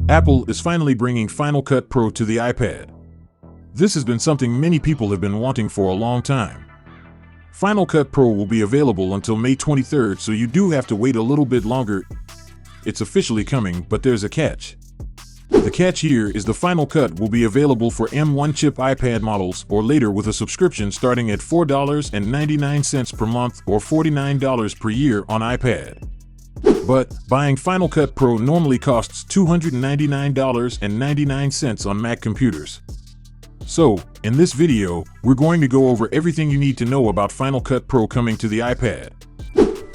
Apple is finally bringing Final Cut Pro to the iPad. This has been something many people have been wanting for a long time. Final Cut Pro will be available until May 23rd, so you do have to wait a little bit longer. It's officially coming, but there's a catch. The catch here is the Final Cut will be available for M1 chip iPad models or later with a subscription starting at $4.99 per month or $49 per year on iPad. But buying Final Cut Pro normally costs $299.99 on Mac computers. So, in this video, we're going to go over everything you need to know about Final Cut Pro coming to the iPad.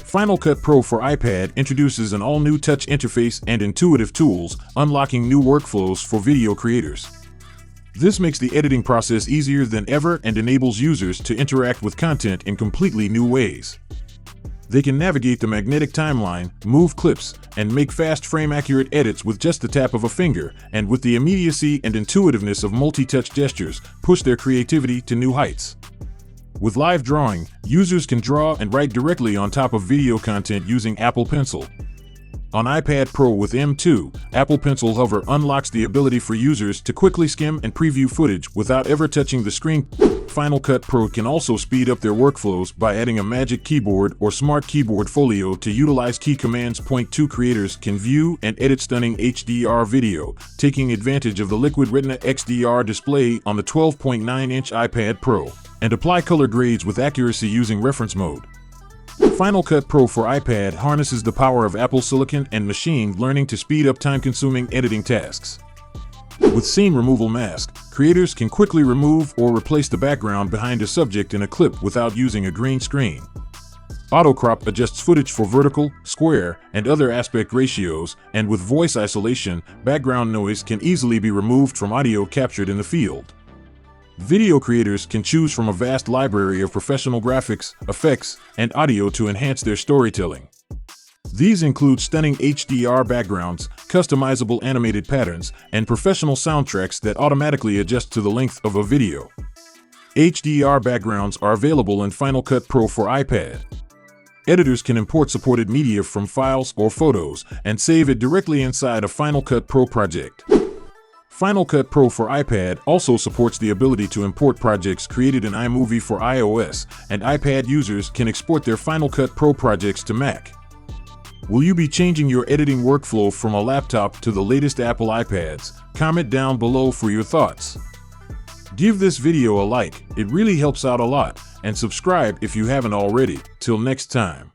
Final Cut Pro for iPad introduces an all-new touch interface and intuitive tools, unlocking new workflows for video creators. This makes the editing process easier than ever and enables users to interact with content in completely new ways. They can navigate the magnetic timeline, move clips, and make fast frame-accurate edits with just the tap of a finger, and with the immediacy and intuitiveness of multi-touch gestures, push their creativity to new heights. With live drawing, users can draw and write directly on top of video content using Apple Pencil. On iPad Pro with M2, Apple Pencil Hover unlocks the ability for users to quickly skim and preview footage without ever touching the screen. Final Cut Pro can also speed up their workflows by adding a Magic Keyboard or Smart Keyboard Folio to utilize key commands. Point 2 creators can view and edit stunning HDR video, taking advantage of the Liquid Retina XDR display on the 12.9-inch iPad Pro, and apply color grades with accuracy using reference mode. Final Cut Pro for iPad harnesses the power of Apple Silicon and machine learning to speed up time-consuming editing tasks. With Scene Removal Mask, creators can quickly remove or replace the background behind a subject in a clip without using a green screen. Auto Crop adjusts footage for vertical, square, and other aspect ratios, and with Voice Isolation, background noise can easily be removed from audio captured in the field. Video creators can choose from a vast library of professional graphics, effects, and audio to enhance their storytelling. These include stunning HDR backgrounds, customizable animated patterns, and professional soundtracks that automatically adjust to the length of a video. HDR backgrounds are available in Final Cut Pro for iPad. Editors can import supported media from files or photos and save it directly inside a Final Cut Pro project. Final Cut Pro for iPad also supports the ability to import projects created in iMovie for iOS, and iPad users can export their Final Cut Pro projects to Mac. Will you be changing your editing workflow from a laptop to the latest Apple iPads? Comment down below for your thoughts. Give this video a like, it really helps out a lot, and subscribe if you haven't already. Till next time.